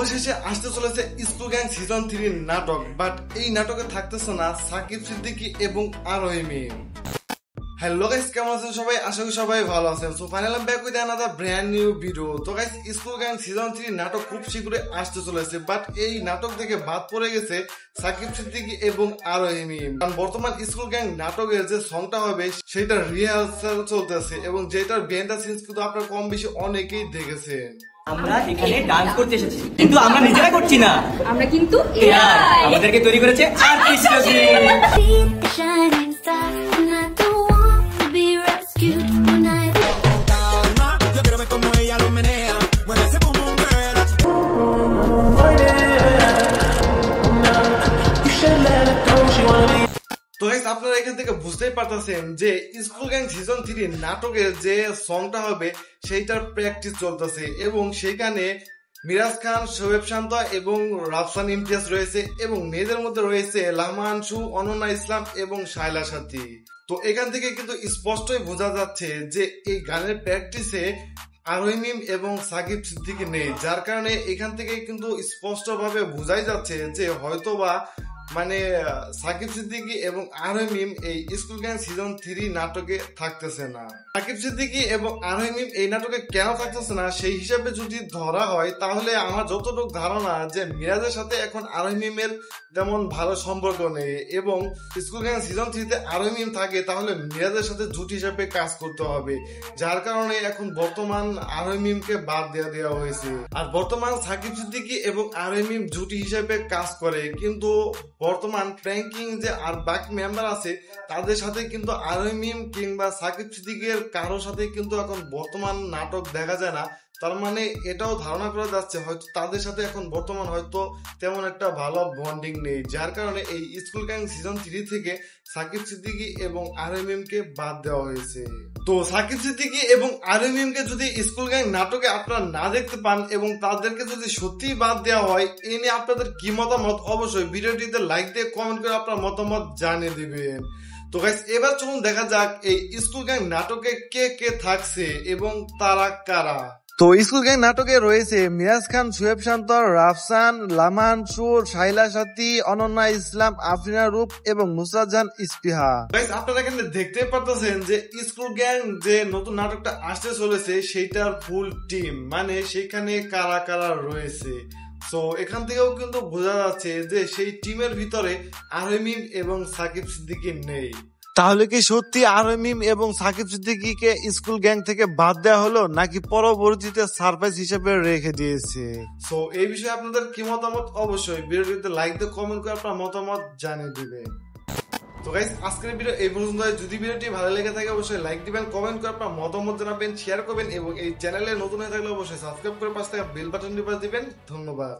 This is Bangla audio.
অবশেষে আসতে চলেছে স্কুল গ্যাং সিজন 3 নাটক, বাট এই নাটকে থাকতেছে না সাকিব সিদ্দিকী এবং আরোহী মিম। হ্যালো গাইস, কেমন আছেন সবাই? আশা করি সবাই ভালো আছেন। So finally back with another brand new video. তো গাইস, স্কুল গ্যাং সিজন 3 নাটক খুব শীঘ্রই আসতে চলেছে, বাট এই নাটক থেকে বাদ পড়ে গেছে সাকিব সিদ্দিকী এবং আরোহী মিম। কারণ বর্তমান স্কুল গ্যাং নাটকের যে সংটা হবে সেটা রিহার্সাল চলতেছে এবং যেটার বিহাইন্ড দ্য সিনস কিন্তু আপনারা কম বেশি অনেকেই দেখেছেন। আমরা এখানে ডান্স করতে এসেছি, কিন্তু আমরা নিজেরা করছি না, আমরা কিন্তু আমাদেরকে তৈরি করেছে আর্টিস্ট। তো গাইস, আপনারা এখান থেকে বুঝতেই পারতেছেন যে স্কুল গ্যাং সিজন 3 নাটকের যে সংটা হবে সেইটার প্র্যাকটিস চলতেছে এবং সেখানে মিরাজ খান, শোয়েব শান্ত এবং রাফসান ইমতিয়াজ রয়েছে এবং মেয়েদের মধ্যে রয়েছে লামানশু, অনন্যা ইসলাম এবং শায়লা সাথী। তো এখান থেকে কিন্তু স্পষ্টই বোঝা যাচ্ছে যে এই গানের প্র্যাকটিসে আরোহী মিম এবং সাকিব সিদ্দিকী নেই, যার কারণে এখান থেকে কিন্তু স্পষ্টভাবে বোঝাই যাচ্ছে যে হয়তোবা মানে সাকিব সিদ্দিকী এবং আরোহী মিম এই স্কুল গ্যাং সিজন 3 নাটকে থাকতেছে না। সাকিব সিদ্দিকী এবং আরোহী মিম এই নাটকে কেন থাকতেছে না সেই হিসাবে যদি ধরা হয়, তাহলে আমার যতটুকু ধারণা যে মিরাজের সাথে এখন আরোহী মিমের তেমন ভালো সম্পর্ক নেই এবং স্কুল গ্যাং সিজন 3 তে আরোহী মিম থাকে তাহলে মিরাজের সাথে জুট হিসাবে কাজ করতে হবে, যার কারণে এখন বর্তমান আরোহী মিমকে বাদ দেওয়া হয়েছে। আর বর্তমান সাকিব সিদ্দিকী এবং আরোহী মিম জুটি হিসাবে কাজ করে, কিন্তু বর্তমান প্র্যাঙ্কিং যে আর বাকি মেম্বার আছে তাদের সাথে কিন্তু আরোহী মিম কিংবা সাকিব সিদ্দিকীর কারোর সাথে কিন্তু এখন বর্তমান নাটক দেখা যায় না। তার মানে এটাও ধারণা করা যাচ্ছে হয়তো তাদের সাথে এখন বর্তমান হয়তো তেমন একটা ভালো বন্ডিং নেই, যার কারণে এই স্কুল গ্যাং সিজন 3 থেকে সাকিব সিদ্দিকী এবং আরোহী মিমকে বাদ দেওয়া হয়েছে। তো সাকিব সিদ্দিকী এবং আরোহী মিমকে যদি স্কুল গ্যাং নাটকে আপনারা না দেখতে পান এবং তাদেরকে যদি সত্যি বাদ দেওয়া হয়, এই নিয়ে আপনাদের কি মতামত অবশ্যই ভিডিওটিতে লাইক দিয়ে কমেন্ট করে আপনার মতামত জানিয়ে দিবেন। তো গাইস, এবার চলুন দেখা যাক এই স্কুল গ্যাং নাটকে কে কে থাকছে এবং তারা কারা। তো স্কুল গ্যাং নাটকে রয়েছে মিরাজ খান, শোয়েব শান্ত, রাফসান, লামানশু, শায়লা সাথী, অনন্যা ইসলাম, আফরিনা রূপ এবং নুসরাত জাহান ইস্পিহা। গাইস, আপনারা এখানে দেখতে পারতেছেন যে স্কুল গ্যাং যে নতুন নাটকটা আসতে চলেছে সেইটার ফুল টিম, মানে সেখানে কারা কারা রয়েছে। তো এখান থেকেও কিন্তু বোঝা যাচ্ছে যে সেই টিমের ভিতরে আরোহী মিম এবং সাকিব সিদ্দিকী নেই। তাহলে কি সত্যি আরোহী মিম এবং সাকিব সিদ্দিকীকে স্কুল গ্যাং থেকে বাদ দেওয়া হলো, নাকি পরবর্তীতে সারপ্রাইজ হিসেবে রেখে দিয়েছে? সো এই বিষয়ে আপনাদের কি মতামত অবশ্যই ভিডিওতে লাইক দিয়ে কমেন্ট করে আপনার মতামত জানিয়ে দিবেন। তো গাইস, আজকের ভিডিও এই পর্যন্ত। যদি ভিডিওটি ভালো লেগে থাকে অবশ্যই লাইক দিবেন, কমেন্ট করে আপনার মতামত জানাবেন, শেয়ার করবেন এবং এই চ্যানেলে নতুন হয়ে থাকলে অবশ্যই সাবস্ক্রাইব করে পাশে থাকা বেল বাটনটি বাজিয়ে দিবেন। ধন্যবাদ।